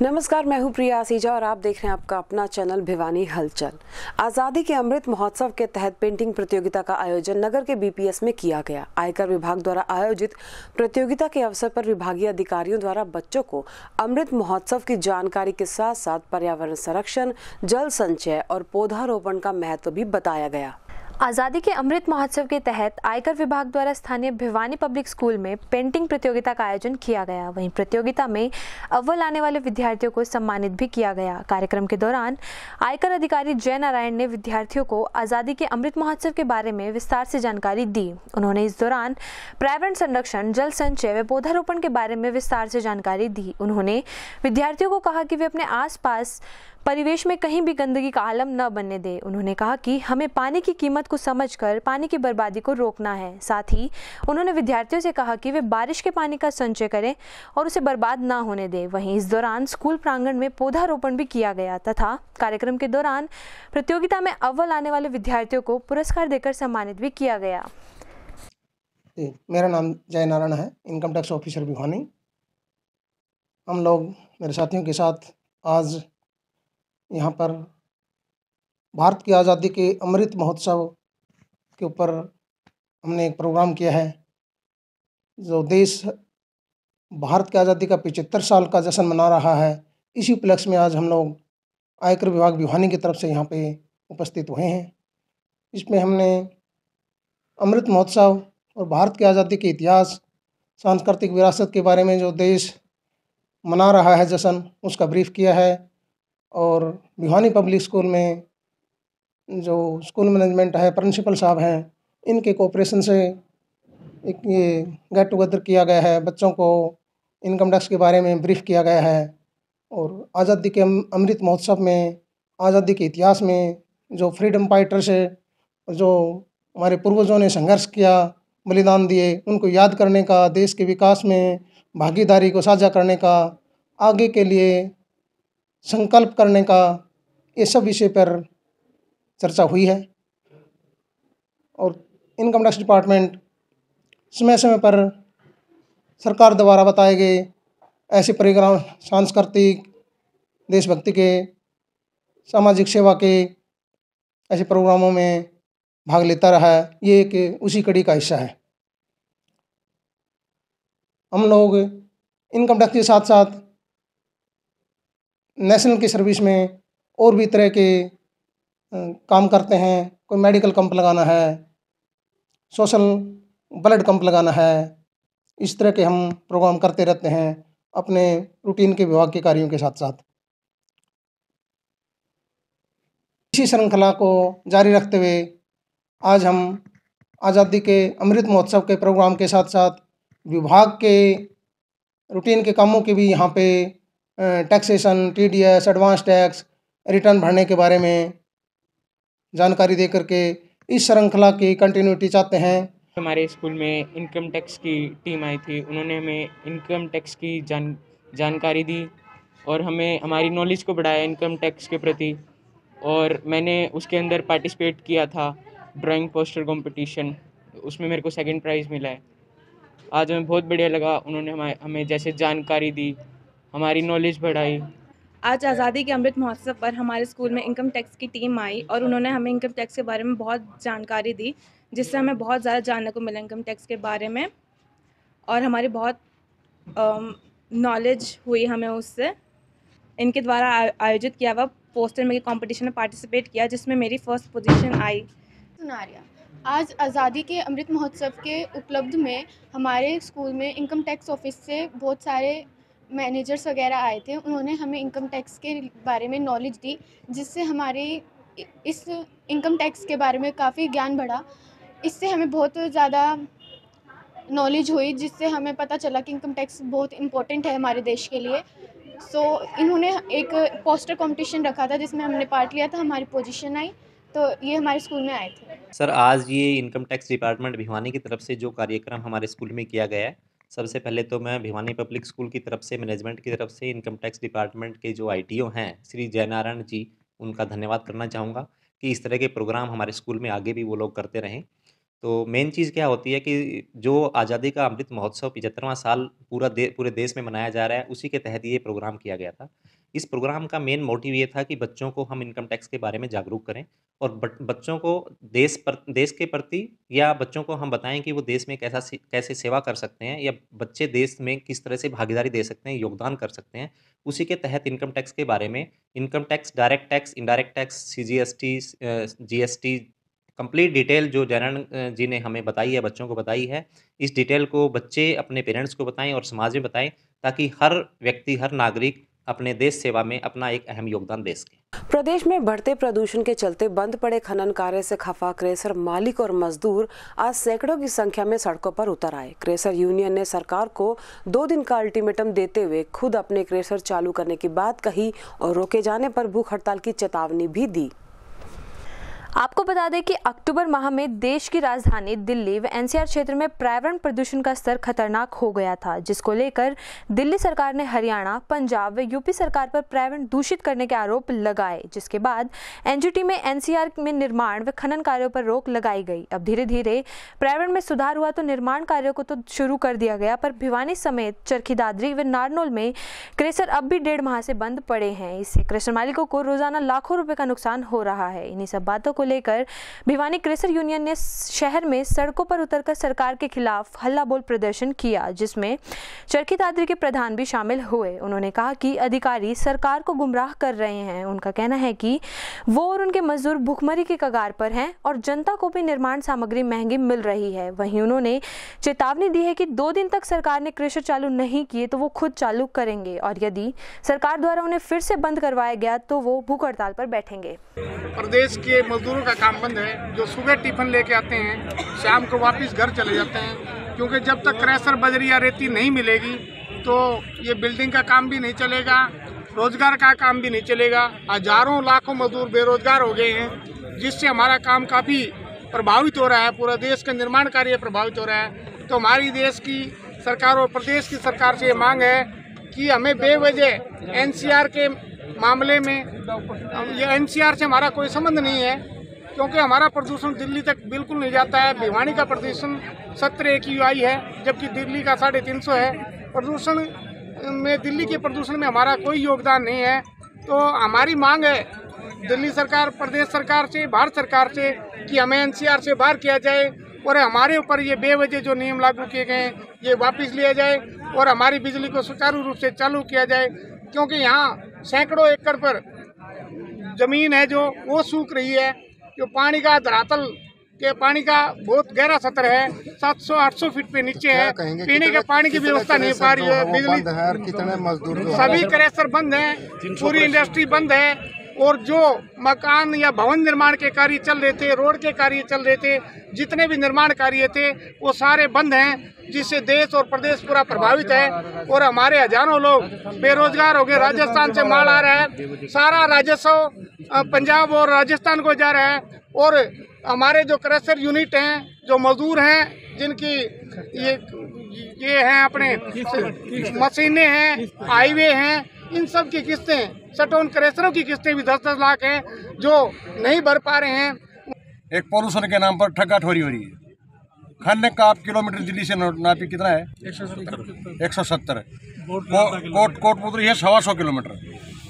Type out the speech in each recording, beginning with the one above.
नमस्कार, मैं हूं प्रिया आसीजा और आप देख रहे हैं आपका अपना चैनल भिवानी हलचल। आज़ादी के अमृत महोत्सव के तहत पेंटिंग प्रतियोगिता का आयोजन नगर के बीपीएस में किया गया। आयकर विभाग द्वारा आयोजित प्रतियोगिता के अवसर पर विभागीय अधिकारियों द्वारा बच्चों को अमृत महोत्सव की जानकारी के साथ साथ पर्यावरण संरक्षण, जल संचय और पौधारोपण का महत्व भी बताया गया। आज़ादी के अमृत महोत्सव के तहत आयकर विभाग द्वारा स्थानीय भिवानी पब्लिक स्कूल में पेंटिंग प्रतियोगिता का आयोजन किया गया। वहीं प्रतियोगिता में अव्वल आने वाले विद्यार्थियों को सम्मानित भी किया गया। कार्यक्रम के दौरान आयकर अधिकारी जय नारायण ने विद्यार्थियों को आज़ादी के अमृत महोत्सव के बारे में विस्तार से जानकारी दी। उन्होंने इस दौरान पर्यावरण संरक्षण, जल संचय व पौधारोपण के बारे में विस्तार से जानकारी दी। उन्होंने विद्यार्थियों को कहा कि वे अपने आसपास परिवेश में कहीं भी गंदगी का आलम न बनने दें। उन्होंने कहा कि हमें पानी की कीमत को समझकर पानी की बर्बादी को रोकना है। साथ ही उन्होंने विद्यार्थियों से कहा कि वे बारिश के पानी का संचय करें और उसे बर्बाद न होने दें। वहीं इस दौरान स्कूल प्रांगण में पौधारोपण भी किया गया तथा कार्यक्रम के दौरान प्रतियोगिता में अव्वल आने वाले विद्यार्थियों को पुरस्कार देकर सम्मानित भी किया गया। मेरा नाम जय नारायण है, इनकम टैक्स ऑफिसर भिवानी। हम लोग मेरे साथियों के साथ आज यहाँ पर भारत की आज़ादी के अमृत महोत्सव के ऊपर हमने एक प्रोग्राम किया है। जो देश भारत की आज़ादी का 75 साल का जश्न मना रहा है, इसी उपलक्ष्य में आज हम लोग आयकर विभाग भिवानी की तरफ से यहाँ पे उपस्थित हुए हैं। इसमें हमने अमृत महोत्सव और भारत की आज़ादी के इतिहास, सांस्कृतिक विरासत के बारे में जो देश मना रहा है जश्न, उसका ब्रीफ किया है। और भिवानी पब्लिक स्कूल में जो स्कूल मैनेजमेंट है, प्रिंसिपल साहब हैं, इनके कोऑपरेशन से एक ये गेट टुगेदर किया गया है। बच्चों को इनकम टैक्स के बारे में ब्रीफ किया गया है और आज़ादी के अमृत महोत्सव में आज़ादी के इतिहास में जो फ्रीडम फाइटर्स है, जो हमारे पूर्वजों ने संघर्ष किया, बलिदान दिए, उनको याद करने का, देश के विकास में भागीदारी को साझा करने का, आगे के लिए संकल्प करने का, ये सब विषय पर चर्चा हुई है। और इनकम टैक्स डिपार्टमेंट समय समय पर सरकार द्वारा बताए गए ऐसे प्रोग्राम, सांस्कृतिक, देशभक्ति के, सामाजिक सेवा के ऐसे प्रोग्रामों में भाग लेता रहा है। ये एक उसी कड़ी का हिस्सा है। हम लोग इनकम टैक्स के साथ साथ नेशनल की सर्विस में और भी तरह के काम करते हैं। कोई मेडिकल कैंप लगाना है, सोशल ब्लड कैंप लगाना है, इस तरह के हम प्रोग्राम करते रहते हैं अपने रूटीन के विभाग के कार्यों के साथ साथ। इसी श्रृंखला को जारी रखते हुए आज हम आज़ादी के अमृत महोत्सव के प्रोग्राम के साथ साथ विभाग के रूटीन के कामों के भी यहाँ पे taxation, TDS, advance tax, return भरने के बारे में जानकारी दे करके इस श्रृंखला की कंटिन्यूटी चाहते हैं। हमारे स्कूल में इनकम टैक्स की टीम आई थी। उन्होंने हमें इनकम टैक्स की जानकारी दी और हमें हमारी नॉलेज को बढ़ाया इनकम टैक्स के प्रति। और मैंने उसके अंदर पार्टिसिपेट किया था, ड्राइंग पोस्टर कंपटीशन, उसमें मेरे को सेकंड प्राइज़ मिला है। आज हमें बहुत बढ़िया लगा। उन्होंने हमें जैसे जानकारी दी, हमारी नॉलेज बढ़ाई। आज आज़ादी के अमृत महोत्सव पर हमारे स्कूल में इनकम टैक्स की टीम आई और उन्होंने हमें इनकम टैक्स के बारे में बहुत जानकारी दी, जिससे हमें बहुत ज़्यादा जानने को मिला इनकम टैक्स के बारे में और हमारी बहुत नॉलेज हुई हमें उससे। इनके द्वारा आयोजित किया हुआ पोस्टर मेकिंग कॉम्पिटिशन में पार्टिसिपेट किया, जिसमें मेरी फर्स्ट पोजीशन आई। सुनारिया, आज आज़ादी के अमृत महोत्सव के उपलब्ध में हमारे स्कूल में इनकम टैक्स ऑफिस से बहुत सारे मैनेजर्स वगैरह आए थे। उन्होंने हमें इनकम टैक्स के बारे में नॉलेज दी, जिससे हमारी इस इनकम टैक्स के बारे में काफ़ी ज्ञान बढ़ा। इससे हमें बहुत ज़्यादा नॉलेज हुई, जिससे हमें पता चला कि इनकम टैक्स बहुत इम्पोर्टेंट है हमारे देश के लिए। इन्होंने एक पोस्टर कंपटीशन रखा था जिसमें हमने पार्ट लिया था, हमारी पोजीशन आई, तो ये हमारे स्कूल में आए थे। सर, आज ये इनकम टैक्स डिपार्टमेंट भिवानी की तरफ से जो कार्यक्रम हमारे स्कूल में किया गया है, सबसे पहले तो मैं भिवानी पब्लिक स्कूल की तरफ से, मैनेजमेंट की तरफ से, इनकम टैक्स डिपार्टमेंट के जो आईटीओ हैं श्री जयनारायण जी, उनका धन्यवाद करना चाहूँगा कि इस तरह के प्रोग्राम हमारे स्कूल में आगे भी वो लोग करते रहें। तो मेन चीज़ क्या होती है कि जो आज़ादी का अमृत महोत्सव 75वां साल पूरे देश में मनाया जा रहा है, उसी के तहत ये प्रोग्राम किया गया था। इस प्रोग्राम का मेन मोटिव ये था कि बच्चों को हम इनकम टैक्स के बारे में जागरूक करें और बच्चों को देश के प्रति या बच्चों को हम बताएं कि वो देश में कैसे सेवा कर सकते हैं या बच्चे देश में किस तरह से भागीदारी दे सकते हैं, योगदान कर सकते हैं। उसी के तहत इनकम टैक्स के बारे में income tax, direct tax, indirect tax, CGST, GST complete detail जो जयनारायण जी ने हमें बताई है, बच्चों को बताई है, इस डिटेल को बच्चे अपने पेरेंट्स को बताएं और समाज में बताएं ताकि हर व्यक्ति, हर नागरिक अपने देश सेवा में अपना एक अहम योगदान दे सके। प्रदेश में बढ़ते प्रदूषण के चलते बंद पड़े खनन कार्य से खफा क्रेशर मालिक और मजदूर आज सैकड़ों की संख्या में सड़कों पर उतर आए। क्रेशर यूनियन ने सरकार को 2 दिन का अल्टीमेटम देते हुए खुद अपने क्रेशर चालू करने की बात कही और रोके जाने पर भूख हड़ताल की चेतावनी भी दी। आपको बता दें कि अक्टूबर माह में देश की राजधानी दिल्ली व NCR क्षेत्र में पर्यावरण प्रदूषण का स्तर खतरनाक हो गया था, जिसको लेकर दिल्ली सरकार ने हरियाणा, पंजाब व यूपी सरकार पर पर्यावरण दूषित करने के आरोप लगाए, जिसके बाद NGT में NCR में निर्माण व खनन कार्यों पर रोक लगाई गई। अब धीरे धीरे पर्यावरण में सुधार हुआ तो निर्माण कार्यों को तो शुरू कर दिया गया, पर भिवानी समेत चरखी दादरी व नारनौल में क्रेशर अब भी 1.5 माह से बंद पड़े हैं। इससे क्रेशर मालिकों को रोजाना लाखों रुपए का नुकसान हो रहा है। इन्हीं सब बातों को लेकर भिवानी क्रेशर यूनियन ने शहर में सड़कों पर उतरकर सरकार के खिलाफ हल्ला बोल प्रदर्शन किया, जिसमें चरखी दादरी के प्रधान भी शामिल हुए। उन्होंने कहा कि अधिकारी सरकार को गुमराह कर रहे हैं। उनका कहना है कि वो और उनके मजदूर भूखमरी की कगार पर हैं और जनता को भी निर्माण सामग्री महंगी मिल रही है। वहीं उन्होंने चेतावनी दी है कि 2 दिन तक सरकार ने क्रेशर चालू नहीं किए तो वो खुद चालू करेंगे और यदि सरकार द्वारा उन्हें फिर से बंद करवाया गया तो वो भूख हड़ताल पर बैठेंगे। प्रदेश के मजदूरों का काम बंद है, जो सुबह टिफिन लेके आते हैं, शाम को वापस घर चले जाते हैं, क्योंकि जब तक क्रेशर बजरी या रेती नहीं मिलेगी तो ये बिल्डिंग का काम भी नहीं चलेगा, रोजगार का काम भी नहीं चलेगा। हजारों लाखों मजदूर बेरोजगार हो गए हैं, जिससे हमारा काम काफ़ी प्रभावित हो रहा है, पूरा देश का निर्माण कार्य प्रभावित हो रहा है। तो हमारी देश की सरकार और प्रदेश की सरकार से ये मांग है कि हमें बेवजह NCR के मामले में, ये NCR से हमारा कोई संबंध नहीं है, क्योंकि हमारा प्रदूषण दिल्ली तक बिल्कुल नहीं जाता है। भिवानी का प्रदूषण 17 AQI है, जबकि दिल्ली का 350 है। प्रदूषण में, दिल्ली के प्रदूषण में हमारा कोई योगदान नहीं है। तो हमारी मांग है दिल्ली सरकार, प्रदेश सरकार से, भारत सरकार से कि हमें NCR से बाहर किया जाए और हमारे ऊपर ये बेवजह जो नियम लागू किए गए हैं ये वापस लिया जाए और हमारी बिजली को सुचारू रूप से चालू किया जाए, क्योंकि यहाँ सैकड़ों एकड़ पर जमीन है जो वो सूख रही है, जो पानी का धरातल के पानी का बहुत गहरा स्तर है, 700-800 फीट पे नीचे है, पीने के पानी की व्यवस्था नहीं पा रही है। बिजली, कितने मजदूर सभी क्रेशर बंद है, पूरी इंडस्ट्री बंद है और जो मकान या भवन निर्माण के कार्य चल रहे थे, रोड के कार्य चल रहे थे, जितने भी निर्माण कार्य थे वो सारे बंद हैं, जिससे देश और प्रदेश पूरा प्रभावित है और हमारे हजारों लोग बेरोजगार हो गए। राजस्थान से माल आ रहा है, सारा राजस्व पंजाब और राजस्थान को जा रहा है और हमारे जो क्रेशर यूनिट हैं, जो मजदूर हैं, जिनकी ये हैं अपने मशीनें हैं, हाईवे हैं, इन सब की किस्तें, सटोन क्रेशरों की किस्तें भी 10-10 लाख हैं जो नहीं भर पा रहे हैं। एक पॉल्यूशन के नाम पर ठगा ठोरी हो रही है। खनन का आप किलोमीटर दिल्ली से नापी कितना है? 170। कोटपुतली है 125 किलोमीटर।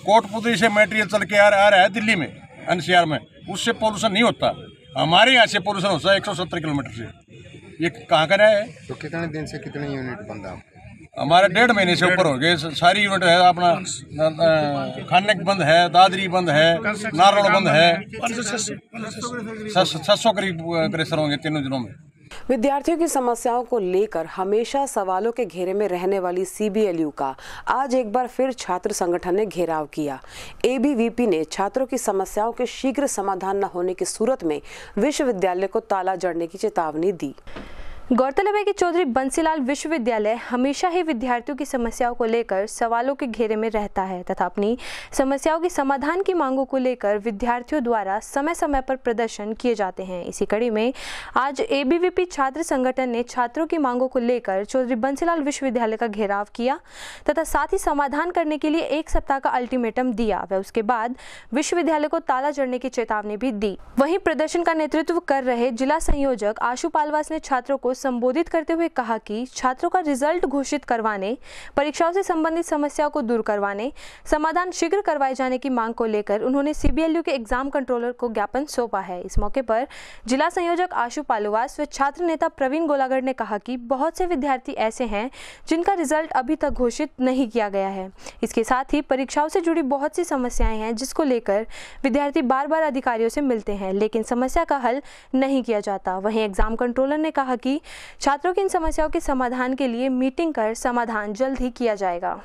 कोटपुतली से मटेरियल चल के आ रहा है दिल्ली में, NCR में, उससे पॉल्यूशन नहीं होता। हमारे यहाँ से पॉल्यूशन होता है 170 किलोमीटर से। ये कहाँ का है? तो कितने दिन से कितने यूनिट बंद है? हमारे 1.5 महीने से ऊपर हो गए। सारी यूनिट है अपना, खानक बंद है, दादरी बंद है, नारनौल बंद है, 700 करीब क्रेशर होंगे तीनों दिनों में। विद्यार्थियों की समस्याओं को लेकर हमेशा सवालों के घेरे में रहने वाली CBLU का आज एक बार फिर छात्र संगठन ने घेराव किया। ABVP ने छात्रों की समस्याओं के शीघ्र समाधान न होने की सूरत में विश्वविद्यालय को ताला जड़ने की चेतावनी दी। गौरतलब है कि चौधरी बंसीलाल विश्वविद्यालय हमेशा ही विद्यार्थियों की समस्याओं को लेकर सवालों के घेरे में रहता है तथा अपनी समस्याओं के समाधान की मांगों को लेकर विद्यार्थियों द्वारा समय समय पर प्रदर्शन किए जाते हैं। इसी कड़ी में आज ABVP छात्र संगठन ने छात्रों की मांगों को लेकर चौधरी बंसीलाल विश्वविद्यालय का घेराव किया तथा साथ ही समाधान करने के लिए 1 सप्ताह का अल्टीमेटम दिया व उसके बाद विश्वविद्यालय को ताला जड़ने की चेतावनी भी दी। वहीं प्रदर्शन का नेतृत्व कर रहे जिला संयोजक आशु पालवास ने छात्रों को संबोधित करते हुए कहा कि छात्रों का रिजल्ट घोषित करवाने, परीक्षाओं से संबंधित समस्याओं को दूर करवाने, समाधान शीघ्र करवाए जाने की मांग को लेकर उन्होंने CBLU के एग्जाम कंट्रोलर को ज्ञापन सौंपा है। इस मौके पर जिला संयोजक आशु पालुवास व छात्र नेता प्रवीण गोलागढ़ ने कहा कि बहुत से विद्यार्थी ऐसे हैं जिनका रिजल्ट अभी तक घोषित नहीं किया गया है। इसके साथ ही परीक्षाओं से जुड़ी बहुत सी समस्याएं हैं जिसको लेकर विद्यार्थी बार बार अधिकारियों से मिलते हैं लेकिन समस्या का हल नहीं किया जाता। वहीं एग्जाम कंट्रोलर ने कहा कि छात्रों की इन समस्याओं के समाधान के लिए मीटिंग कर समाधान जल्द ही किया जाएगा।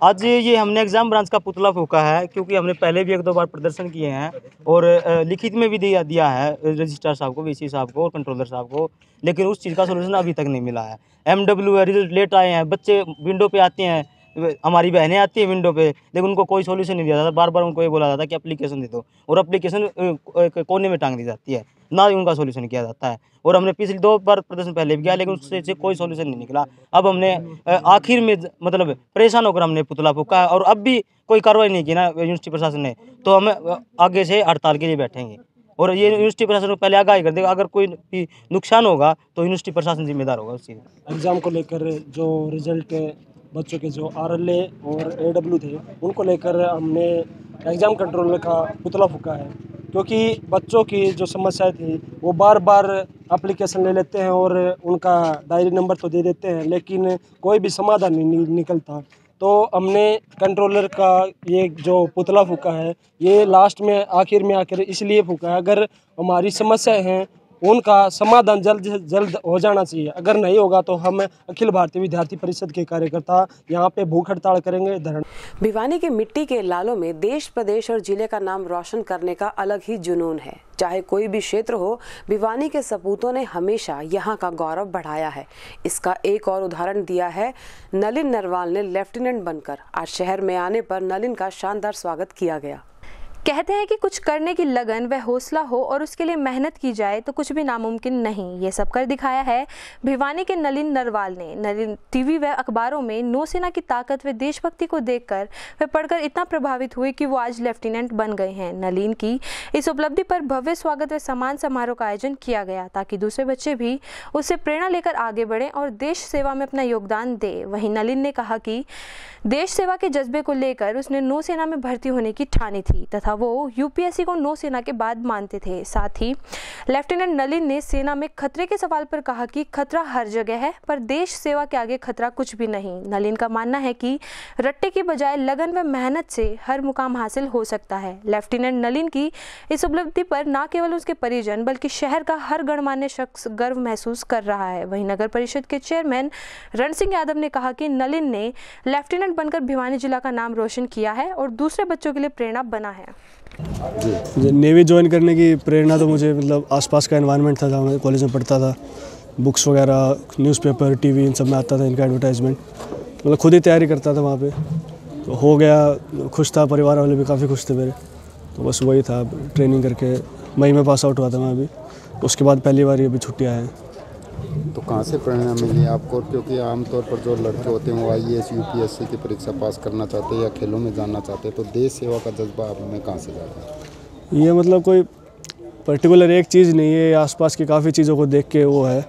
आज ये हमने एग्जाम ब्रांच का पुतला फूंका है क्योंकि हमने पहले भी 1-2 बार प्रदर्शन किए हैं और लिखित में भी दिया है रजिस्ट्रार साहब को, VC साहब को और कंट्रोलर साहब को, लेकिन उस चीज़ का सोल्यूशन अभी तक नहीं मिला है। MW है, रिजल्ट लेट आए हैं, बच्चे विंडो पे आते हैं, हमारी बहनें आती हैं विंडो पे, लेकिन उनको कोई सोल्यूशन नहीं दिया जाता। बार बार उनको ये बोला जाता है कि एप्लीकेशन दे दो और एप्लीकेशन कोने में टांग दी जाती है, ना ही उनका सोल्यूशन किया जाता है। और हमने पिछले 2 बार प्रदर्शन पहले भी किया लेकिन उससे कोई सोल्यूशन नहीं निकला। अब हमने आखिर में मतलब परेशान होकर हमने पुतला फूंका है और अब भी कोई कार्रवाई नहीं की ना यूनिवर्सिटी प्रशासन ने, तो हम आगे से हड़ताल के लिए बैठेंगे और ये यूनिवर्सिटी प्रशासन को पहले आगाही कर देगा। अगर कोई भी नुकसान होगा तो यूनिवर्सिटी प्रशासन जिम्मेदार होगा उस चीज़। एग्ज़ाम को लेकर जो रिजल्ट बच्चों के जो RLA और AW थे उनको लेकर हमने एग्ज़ाम कंट्रोलर का पुतला फूंका है क्योंकि बच्चों की जो समस्याएं थी वो बार बार एप्लीकेशन ले लेते हैं और उनका डायरी नंबर तो दे देते हैं लेकिन कोई भी समाधान नहीं निकलता। तो हमने कंट्रोलर का ये जो पुतला फूंका है ये लास्ट में आखिर में आकर इसलिए फूंका है, अगर हमारी समस्याएं हैं उनका समाधान जल्द से जल्द हो जाना चाहिए। अगर नहीं होगा तो हम अखिल भारतीय विद्यार्थी परिषद के कार्यकर्ता यहाँ पे भूख हड़ताल करेंगे, धरना। भिवानी के मिट्टी के लालों में देश, प्रदेश और जिले का नाम रोशन करने का अलग ही जुनून है। चाहे कोई भी क्षेत्र हो, भिवानी के सपूतों ने हमेशा यहाँ का गौरव बढ़ाया है। इसका एक और उदाहरण दिया है नलिन नरवाल ने लेफ्टिनेंट बनकर। आज शहर में आने पर नलिन का शानदार स्वागत किया गया। कहते हैं कि कुछ करने की लगन व हौसला हो और उसके लिए मेहनत की जाए तो कुछ भी नामुमकिन नहीं। ये सब कर दिखाया है भिवानी के नलिन नरवाल ने। नलिन टीवी व अखबारों में नौसेना की ताकत व देशभक्ति को देखकर व पढ़कर इतना प्रभावित हुए कि वो आज लेफ्टिनेंट बन गए हैं। नलिन की इस उपलब्धि पर भव्य स्वागत व सम्मान समारोह का आयोजन किया गया ताकि दूसरे बच्चे भी उससे प्रेरणा लेकर आगे बढ़ें और देश सेवा में अपना योगदान दे। वहीं नलिन ने कहा कि देश सेवा के जज्बे को लेकर उसने नौसेना में भर्ती होने की ठानी थी तथा वो UPSC को नौसेना के बाद मानते थे। साथ ही लेफ्टिनेंट नलिन ने सेना में खतरे के सवाल पर कहा कि खतरा हर जगह है पर देश सेवा के आगे खतरा कुछ भी नहीं। नलिन का मानना है कि रट्टे की बजाय लगन व मेहनत से हर मुकाम हासिल हो सकता है। लेफ्टिनेंट नलिन की इस उपलब्धि पर न केवल उसके परिजन बल्कि शहर का हर गणमान्य शख्स गर्व महसूस कर रहा है। वहीं नगर परिषद के चेयरमैन रण सिंह यादव ने कहा कि नलिन ने लेफ्टिनेंट बनकर भिवानी जिला का नाम रोशन किया है और दूसरे बच्चों के लिए प्रेरणा बना है। नेवी ज्वाइन करने की प्रेरणा तो मुझे मतलब आसपास का एनवायरनमेंट था जहाँ मैं कॉलेज में पढ़ता था। बुक्स वगैरह, न्यूज़पेपर, टीवी इन सब में आता था इनका एडवर्टाइजमेंट। मतलब खुद ही तैयारी करता था वहाँ पे, तो हो गया। खुश था, परिवार वाले भी काफ़ी खुश थे मेरे। तो बस वही था, ट्रेनिंग करके मई में पास आउट हुआ था मैं अभी। उसके बाद पहली बार ये अभी छुट्टियाँ हैं। तो कहाँ से प्रेरणा मिली आपको? क्योंकि आमतौर पर जो लड़के होते हैं वो IAS UPSC की परीक्षा पास करना चाहते हैं या खेलों में जाना चाहते हैं, तो देश सेवा का जज्बा आप में कहाँ से जाता है? ये मतलब कोई पर्टिकुलर एक चीज़ नहीं है, आसपास की काफ़ी चीज़ों को देख के वो है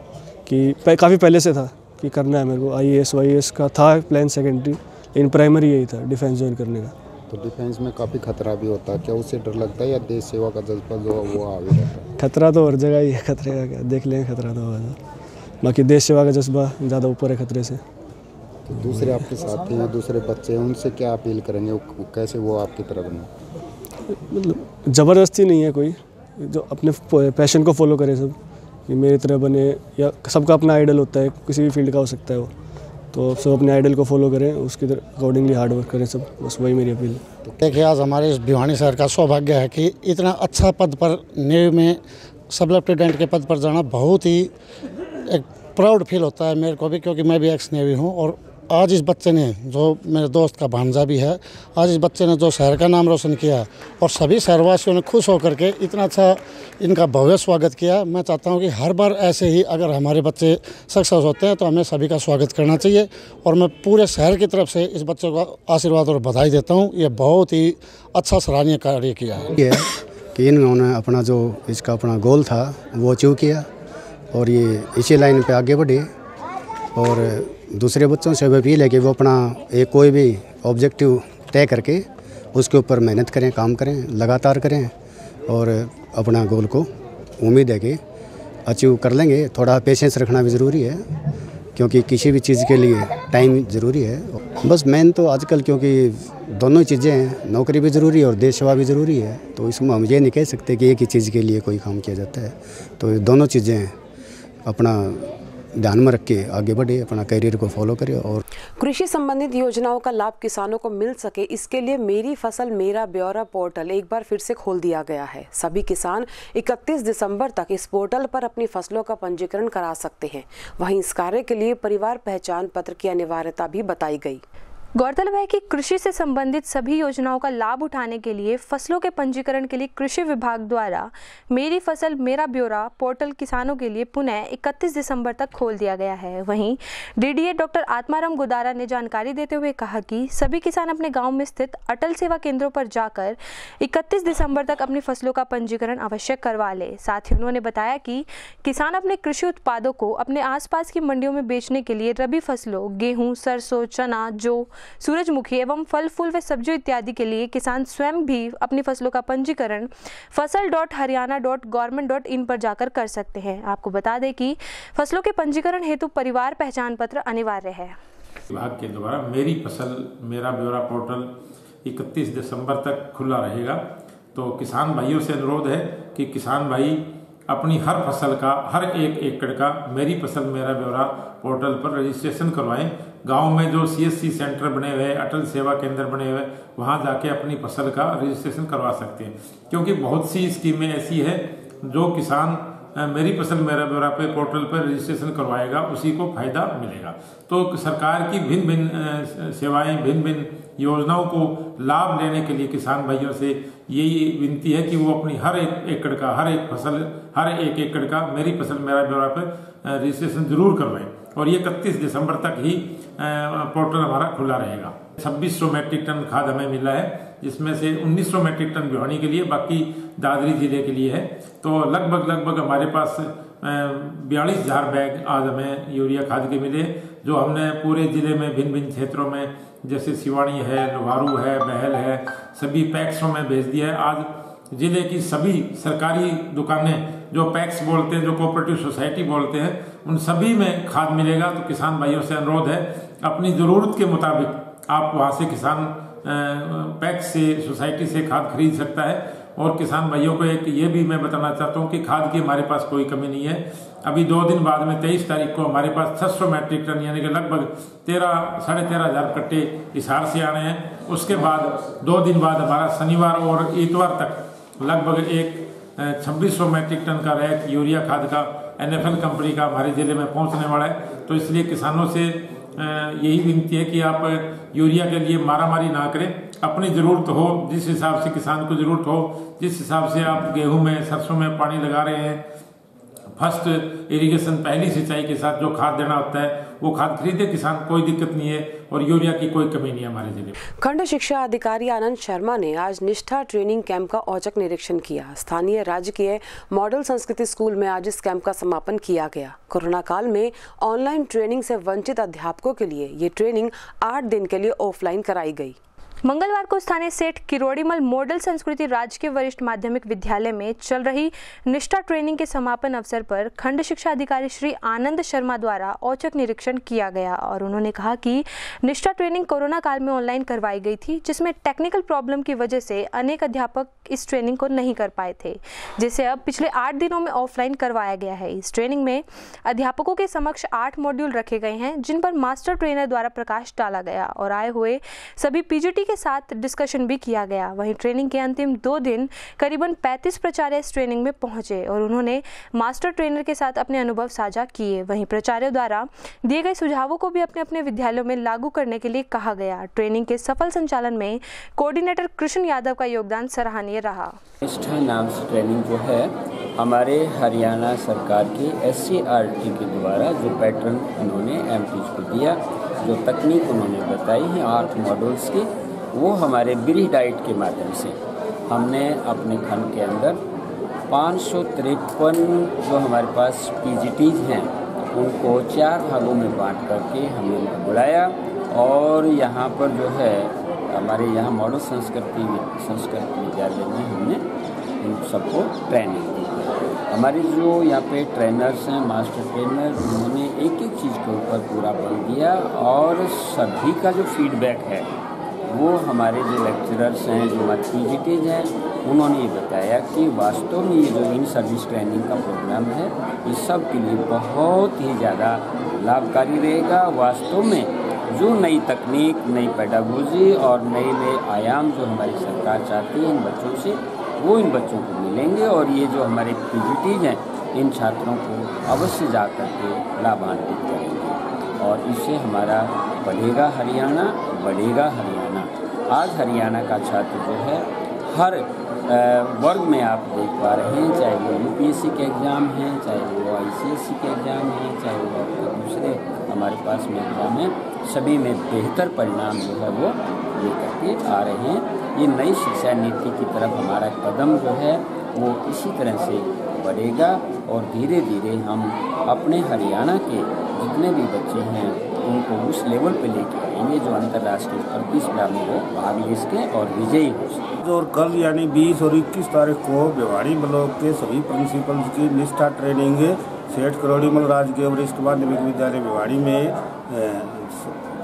कि काफ़ी पहले से था कि करना है मेरे को। IAS का था प्लान सेकेंडरी, लेकिन प्राइमरी यही था डिफेंस ज्वाइन करने का। तो डिफेंस में काफ़ी खतरा भी होता है, क्या उससे डर लगता है या देश सेवा का जज्बा जो वो आगे रहता है? खतरा तो हर जगह ही है, खतरे का क्या देख लें, खतरा तो होगा। बाकी देश सेवा का जज्बा ज़्यादा ऊपर है खतरे से। तो दूसरे आपके साथी हैं, दूसरे बच्चे हैं, उनसे क्या अपील करेंगे? कैसे वो आपकी तरह बने? मतलब ज़बरदस्ती नहीं है कोई, जो अपने पैशन को फॉलो करे सब, कि मेरी तरह बने। या सबका अपना आइडल होता है, किसी भी फील्ड का हो सकता है वो, तो सब अपने आइडल को फॉलो करें, उसकी अकॉर्डिंगली हार्ड वर्क करें सब। बस वही मेरी अपील है। देखिए, आज हमारे इस भिवानी शहर का सौभाग्य है कि इतना अच्छा पद पर नेवी में सब लेफ्टिनेंट के पद पर जाना बहुत ही एक प्राउड फील होता है मेरे को भी, क्योंकि मैं भी एक्स नेवी हूँ। और आज इस बच्चे ने, जो मेरे दोस्त का भांजा भी है, आज इस बच्चे ने जो शहर का नाम रोशन किया और सभी शहरवासियों ने खुश होकर के इतना अच्छा इनका भव्य स्वागत किया। मैं चाहता हूं कि हर बार ऐसे ही अगर हमारे बच्चे सक्सेस होते हैं तो हमें सभी का स्वागत करना चाहिए। और मैं पूरे शहर की तरफ से इस बच्चे को आशीर्वाद और बधाई देता हूँ। ये बहुत ही अच्छा सराहनीय कार्य किया है कि इन्होंने अपना जो इसका अपना गोल था वो अचीव किया। और ये इसी लाइन पे आगे बढ़े। और दूसरे बच्चों से अपील है कि वो अपना एक कोई भी ऑब्जेक्टिव तय करके उसके ऊपर मेहनत करें, काम करें, लगातार करें और अपना गोल को उम्मीद है कि अचीव कर लेंगे। थोड़ा पेशेंस रखना भी ज़रूरी है क्योंकि किसी भी चीज़ के लिए टाइम ज़रूरी है। बस मेन तो आजकल क्योंकि दोनों ही चीज़ें हैं, नौकरी भी ज़रूरी है और देश सेवा भी ज़रूरी है, तो इसमें हम ये नहीं कह सकते कि एक ही चीज़ के लिए कोई काम किया जाता है। तो दोनों चीज़ें अपना ध्यान में रख के आगे बढ़े, अपना करियर को फॉलो करे। और कृषि संबंधित योजनाओं का लाभ किसानों को मिल सके, इसके लिए मेरी फसल मेरा ब्यौरा पोर्टल एक बार फिर से खोल दिया गया है। सभी किसान 31 दिसंबर तक इस पोर्टल पर अपनी फसलों का पंजीकरण करा सकते हैं। वहीं इस कार्य के लिए परिवार पहचान पत्र की अनिवार्यता भी बताई गई। गौरतलब है कि कृषि से संबंधित सभी योजनाओं का लाभ उठाने के लिए फसलों के पंजीकरण के लिए कृषि विभाग द्वारा मेरी फसल मेरा ब्यौरा पोर्टल किसानों के लिए पुनः 31 दिसंबर तक खोल दिया गया है। वहीं डीडीए डॉक्टर आत्माराम गुदारा ने जानकारी देते हुए कहा कि सभी किसान अपने गांव में स्थित अटल सेवा केंद्रों पर जाकर 31 दिसंबर तक अपनी फसलों का पंजीकरण अवश्य करवा ले। साथ ही उन्होंने बताया कि किसान अपने कृषि उत्पादों को अपने आसपास की मंडियों में बेचने के लिए रबी फसलों गेहूँ, सरसों, चना, जौ, सूरजमुखी एवं फल फूल व सब्जियों इत्यादि के लिए किसान स्वयं भी अपनी फसलों का पंजीकरण fasal.haryana.government.in पर जाकर कर सकते हैं। आपको बता दें कि फसलों के पंजीकरण हेतु परिवार पहचान पत्र अनिवार्य है। विभाग के द्वारा मेरी फसल मेरा ब्यौरा पोर्टल 31 दिसंबर तक खुला रहेगा। तो किसान भाइयों से अनुरोध है कि किसान भाई अपनी हर फसल का, हर एक एकड़ का मेरी फसल मेरा ब्यौरा पोर्टल पर रजिस्ट्रेशन करवाएं। गांव में जो CSC सेंटर बने हुए, अटल सेवा केंद्र बने हुए, वहां जाके अपनी फसल का रजिस्ट्रेशन करवा सकते हैं। क्योंकि बहुत सी स्कीमें ऐसी है जो किसान मेरी फसल मेरा ब्यौरा पे पोर्टल पर रजिस्ट्रेशन करवाएगा उसी को फायदा मिलेगा। तो सरकार की भिन्न भिन्न सेवाएं, भिन्न भिन्न योजनाओं को लाभ लेने के लिए किसान भाइयों से यही विनती है कि वो अपनी हर एक एकड़ का, हर एक फसल, हर एक एकड़ का मेरी फसल मेरा ब्यौरा पर रजिस्ट्रेशन जरूर करवाएं। और ये 31 दिसंबर तक ही पोर्टल हमारा खुला रहेगा। 2600 मैट्रिक टन खाद हमें मिला है, जिसमें से 1900 मैट्रिक टन भिवानी के लिए, बाकी दादरी जिले के लिए है। तो लगभग हमारे पास 42,000 बैग आज हमें यूरिया खाद के मिले, जो हमने पूरे जिले में भिन्न भिन्न क्षेत्रों में, जैसे सिवानी है, लोहारू है, बहल है, सभी पैक्सों में भेज दिया है। आज जिले की सभी सरकारी दुकानें जो पैक्स बोलते हैं, जो कोऑपरेटिव सोसाइटी बोलते हैं, उन सभी में खाद मिलेगा। तो किसान भाइयों से अनुरोध है, अपनी ज़रूरत के मुताबिक आप वहाँ से किसान पैक्स से, सोसाइटी से खाद खरीद सकता है। और किसान भाइयों को एक ये भी मैं बताना चाहता हूँ कि खाद की हमारे पास कोई कमी नहीं है। अभी 2 दिन बाद में 23 तारीख को हमारे पास 600 मैट्रिक टन यानी कि लगभग 13,000 साढ़े 13,000 कट्टे हिसार से आने हैं। उसके बाद 2 दिन बाद हमारा शनिवार और इतवार तक लगभग 2600 मैट्रिक टन का रैक यूरिया खाद का NFL कंपनी का हमारे ज़िले में पहुंचने वाला है। तो इसलिए किसानों से यही विनती है कि आप यूरिया के लिए मारामारी ना करें। अपनी ज़रूरत हो, जिस हिसाब से किसान को ज़रूरत हो, जिस हिसाब से आप गेहूं में, सरसों में पानी लगा रहे हैं, फर्स्ट इरिगेशन पहली सिंचाई के साथ जो खाद देना होता है वो खाद खरीदे किसान, कोई दिक्कत नहीं है। और यूरिया की कोई कमी नहीं है हमारे जिले में। खंड शिक्षा अधिकारी आनंद शर्मा ने आज निष्ठा ट्रेनिंग कैंप का औचक निरीक्षण किया। स्थानीय राजकीय मॉडल संस्कृति स्कूल में आज इस कैंप का समापन किया गया। कोरोना काल में ऑनलाइन ट्रेनिंग से वंचित अध्यापकों के लिए ये ट्रेनिंग 8 दिन के लिए ऑफलाइन कराई गई। मंगलवार को स्थानीय सेठ किरोड़ीमल मॉडल संस्कृति राजकीय वरिष्ठ माध्यमिक विद्यालय में चल रही निष्ठा ट्रेनिंग के समापन अवसर पर खंड शिक्षा अधिकारी श्री आनंद शर्मा द्वारा औचक निरीक्षण किया गया और उन्होंने कहा कि निष्ठा ट्रेनिंग कोरोना काल में ऑनलाइन करवाई गई थी, जिसमें टेक्निकल प्रॉब्लम की वजह से अनेक अध्यापक इस ट्रेनिंग को नहीं कर पाए थे, जिसे अब पिछले 8 दिनों में ऑफलाइन करवाया गया है। इस ट्रेनिंग में अध्यापकों के समक्ष 8 मॉड्यूल रखे गए हैं, जिन पर मास्टर ट्रेनर द्वारा प्रकाश डाला गया और आए हुए सभी पीजीटी के साथ डिस्कशन भी किया गया। वहीं ट्रेनिंग के अंतिम 2 दिन करीबन 35 प्राचार्य इस ट्रेनिंग में पहुंचे और उन्होंने मास्टर ट्रेनर के साथ अपने अनुभव साझा किए। वहीं प्राचार्यों द्वारा दिए गए सुझावों को भी अपने अपने विद्यालयों में लागू करने के लिए कहा गया। ट्रेनिंग के सफल संचालन में कोऑर्डिनेटर कृष्ण यादव का योगदान सराहनीय रहा। निष्ठा नाम से ट्रेनिंग जो है हमारे हरियाणा सरकार की SCRT के द्वारा जो पैटर्न उन्होंने MPs को दिया, जो तकनीक उन्होंने बताई है 8 मॉड्यूल्स की, वो हमारे ब्रीफ डाइट के माध्यम से हमने अपने खंड के अंदर 553 जो हमारे पास पीजीटीज हैं उनको 4 भागों में बांट करके हमने उनको बुलाया और यहाँ पर जो है हमारे यहाँ मॉडल संस्कृत विद्यालय में हमने इन सबको ट्रेनिंग दी। हमारे जो यहाँ पे ट्रेनर्स हैं, मास्टर ट्रेनर, उन्होंने एक एक चीज़ के ऊपर पूरा बल दिया और सभी का जो फीडबैक है वो हमारे जो लेक्चरर्स हैं, जो हमारे पीजीटीज हैं, उन्होंने ये बताया कि वास्तव में ये जो इन सर्विस ट्रेनिंग का प्रोग्राम है इस सब के लिए बहुत ही ज़्यादा लाभकारी रहेगा। वास्तव में जो नई तकनीक, नई पेडागोजी और नए आयाम जो हमारी सरकार चाहती है इन बच्चों से, वो इन बच्चों को मिलेंगे और ये जो हमारे पीजीटीज हैं इन छात्रों को अवश्य जा कर के लाभान्वित करेंगे और इससे हमारा बढ़ेगा हरियाणा। आज हरियाणा का छात्र जो है हर वर्ग में आप देख पा रहे हैं, चाहे वो यूपीएससी के एग्ज़ाम हैं, चाहे वो आईसीएससी के एग्ज़ाम हैं, चाहे वो दूसरे हमारे पास में एग्ज़ाम हैं, सभी में बेहतर परिणाम जो है वो लेकर के आ रहे हैं। ये नई शिक्षा नीति की तरफ हमारा कदम जो है वो इसी तरह से बढ़ेगा और धीरे धीरे हम अपने हरियाणा के जितने भी बच्चे हैं उनको उस लेवल पे लेके आएंगे जो अंतर्राष्ट्रीय प्रतिस्पर्धा में वो भाग ले सकें और विजयी हो सकें। और कल यानी 20 और 21 तारीख को भिवानी ब्लॉक के सभी प्रिंसिपल्स की निष्ठा ट्रेनिंग सेठ करोड़ीमल राजकीय वरिष्ठ माध्यमिक विद्यालय भिवानी में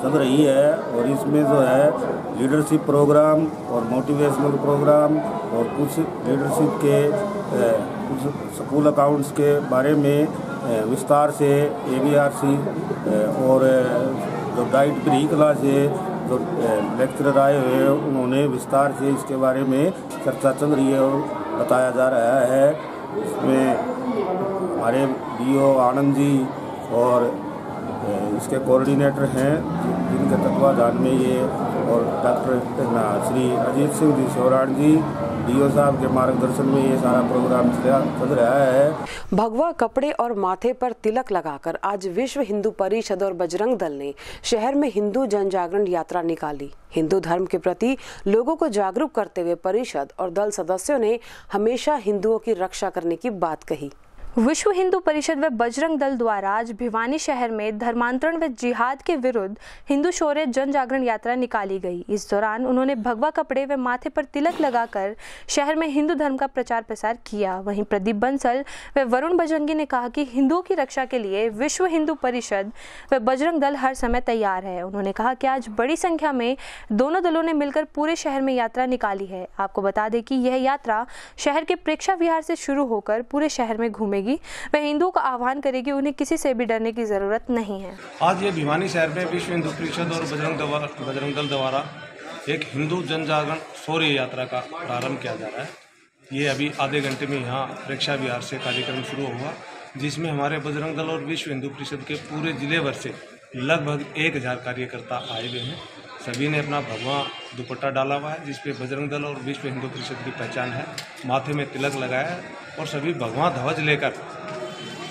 चल रही है और इसमें जो है लीडरशिप प्रोग्राम और मोटिवेशनल प्रोग्राम और कुछ लीडरशिप के कुछ स्कूल अकाउंट्स के बारे में विस्तार से ABRC और जो डाइट प्री क्लास है जो लेक्चरर आए हुए हैं उन्होंने विस्तार से इसके बारे में चर्चा चल रही है और बताया जा रहा है। इसमें हमारे DO आनंद जी और इसके कोऑर्डिनेटर हैं जिनके तत्वाधान में ये और डॉक्टर श्री अजीत सिंह जी सोराण जी DO साहब के मार्गदर्शन में ये सारा प्रोग्राम चल रहा है। भगवा कपड़े और माथे पर तिलक लगाकर आज विश्व हिंदू परिषद और बजरंग दल ने शहर में हिंदू जन जागरण यात्रा निकाली। हिंदू धर्म के प्रति लोगों को जागरूक करते हुए परिषद और दल सदस्यों ने हमेशा हिंदुओं की रक्षा करने की बात कही। विश्व हिंदू परिषद व बजरंग दल द्वारा आज भिवानी शहर में धर्मांतरण व जिहाद के विरुद्ध हिंदू शौर्य जन जागरण यात्रा निकाली गई। इस दौरान उन्होंने भगवा कपड़े व माथे पर तिलक लगाकर शहर में हिंदू धर्म का प्रचार प्रसार किया। वहीं प्रदीप बंसल व वरुण बजरंगी ने कहा कि हिंदुओं की रक्षा के लिए विश्व हिंदू परिषद व बजरंग दल हर समय तैयार है। उन्होंने कहा कि आज बड़ी संख्या में दोनों दलों ने मिलकर पूरे शहर में यात्रा निकाली है। आपको बता दें कि यह यात्रा शहर के प्रेक्षा विहार से शुरू होकर पूरे शहर में घूमेगी। वह हिंदुओं का आह्वान करेगी, उन्हें किसी से भी डरने की जरूरत नहीं है। आज ये भिवानी शहर में विश्व हिंदू परिषद और बजरंग दल द्वारा एक हिंदू जन जागरण शौर्य यात्रा का प्रारंभ किया जा रहा है। ये अभी आधे घंटे में यहाँ प्रेक्षा विहार से कार्यक्रम शुरू होगा, जिसमें हमारे बजरंग दल और विश्व हिंदू परिषद के पूरे जिले भर से लगभग 1000 कार्यकर्ता आए हुए हैं। सभी ने अपना भगवा दुपट्टा डाला हुआ है जिसपे बजरंग दल और विश्व हिंदू परिषद की पहचान है। माथे में तिलक लगाया है और सभी भगवा ध्वज लेकर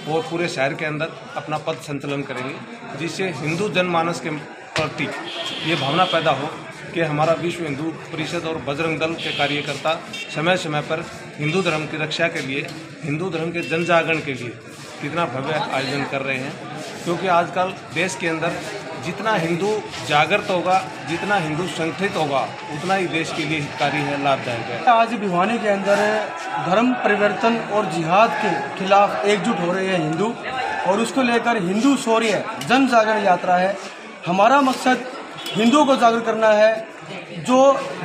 और पूरे शहर के अंदर अपना पथ संचलन करेंगे, जिससे हिंदू जनमानस के प्रति ये भावना पैदा हो कि हमारा विश्व हिंदू परिषद और बजरंग दल के कार्यकर्ता समय समय पर हिंदू धर्म की रक्षा के लिए, हिंदू धर्म के जन जागरण के लिए कितना भव्य आयोजन कर रहे हैं। क्योंकि आजकल देश के अंदर जितना हिंदू जागृत होगा, जितना हिंदू संगठित होगा, उतना ही देश के लिए हितकारी है, लाभदायक है। आज भिवानी के अंदर धर्म परिवर्तन और जिहाद के खिलाफ एकजुट हो रहे हैं हिंदू, और उसको लेकर हिंदू शौर्य जन जागरण यात्रा है। हमारा मकसद हिंदुओं को जागरूक करना है। जो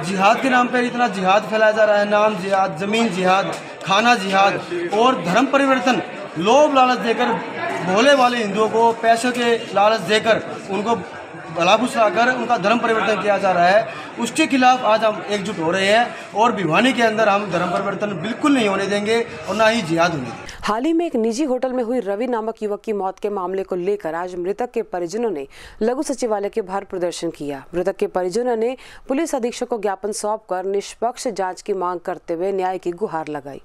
जिहाद के नाम पर इतना जिहाद फैलाया जा रहा है, नाम जिहाद, ज़मीन जिहाद, खाना जिहाद और धर्म परिवर्तन, लोभ लालच देकर भोले वाले हिंदुओं को पैसों के लालच देकर उनको भला बुझाकर उनका धर्म परिवर्तन किया जा रहा है, उसके खिलाफ आज हम एकजुट हो रहे हैं। और भिवानी के अंदर हम धर्म परिवर्तन बिल्कुल नहीं होने देंगे और ना ही जिहाद होने देंगे। हाल ही में एक निजी होटल में हुई रवि नामक युवक की मौत के मामले को लेकर आज मृतक के परिजनों ने लघु सचिवालय के बाहर प्रदर्शन किया। मृतक के परिजनों ने पुलिस अधीक्षक को ज्ञापन सौंपकर निष्पक्ष जांच की मांग करते हुए न्याय की गुहार लगाई।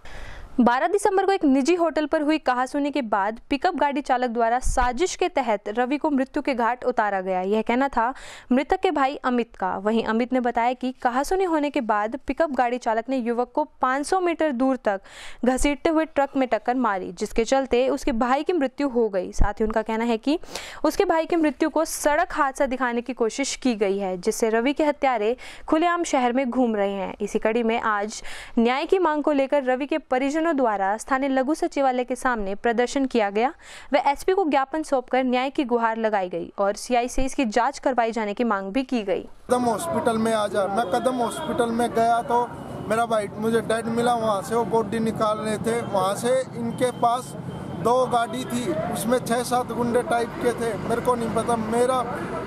12 दिसंबर को एक निजी होटल पर हुई कहासुनी के बाद पिकअप गाड़ी चालक द्वारा साजिश के तहत रवि को मृत्यु के घाट उतारा गया। यह कहना था मृतक के भाई अमित का। वहीं अमित ने बताया कि कहासुनी होने के बाद पिकअप गाड़ी चालक ने युवक को 500 मीटर दूर तक घसीटते हुए ट्रक में टक्कर मारी, जिसके चलते उसके भाई की मृत्यु हो गई। साथ ही उनका कहना है कि उसके भाई की मृत्यु को सड़क हादसा दिखाने की कोशिश की गई है, जिससे रवि के हत्यारे खुलेआम शहर में घूम रहे हैं। इसी कड़ी में आज न्याय की मांग को लेकर रवि के परिजनों द्वारा स्थानीय लघु सचिवालय के सामने प्रदर्शन किया गया व एसपी को ज्ञापन सौंपकर न्याय की गुहार लगाई गई और सीआई से इसकी जांच करवाई जाने की मांग भी की गई। कदम हॉस्पिटल में आ जा, मैं कदम हॉस्पिटल में गया तो मेरा भाई मुझे डेड मिला। वहाँ से वो बॉडी निकाल रहे थे। वहाँ से इनके पास 2 गाड़ी थी, उसमें 6-7 गुंडे टाइप के थे। मेरे को नहीं पता,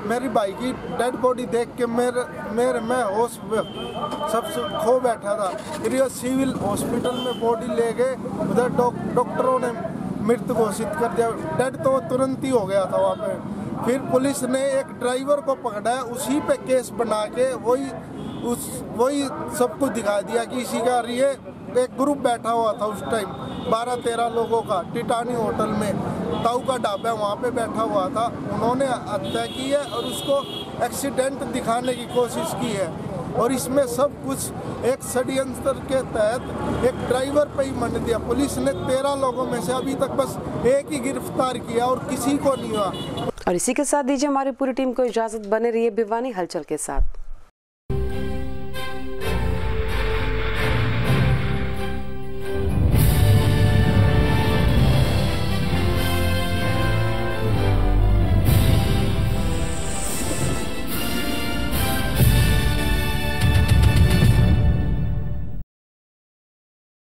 मेरी भाई की डेड बॉडी देख के मैं होश सब खो बैठा था। फिर ये सिविल हॉस्पिटल में बॉडी ले गए, उधर डॉक्टरों ने मृत घोषित कर दिया। डेड तो तुरंत ही हो गया था वहाँ पे। फिर पुलिस ने एक ड्राइवर को पकड़ा है, उसी पे केस बना के वही सब कुछ दिखा दिया कि इसी का ये एक ग्रुप बैठा हुआ था उस टाइम 12-13 लोगों का टिटानी होटल में, ताऊ का ढाबा वहाँ पे बैठा हुआ था। उन्होंने हत्या की है और उसको एक्सीडेंट दिखाने की कोशिश की है और इसमें सब कुछ एक षड्यंत्र के तहत एक ड्राइवर पे ही मंड दिया। पुलिस ने 13 लोगों में से अभी तक बस एक ही गिरफ्तार किया और किसी को नहीं हुआ। और इसी के साथ दीजिए हमारी पूरी टीम को इजाजत। बने रहिए भिवानी हलचल के साथ।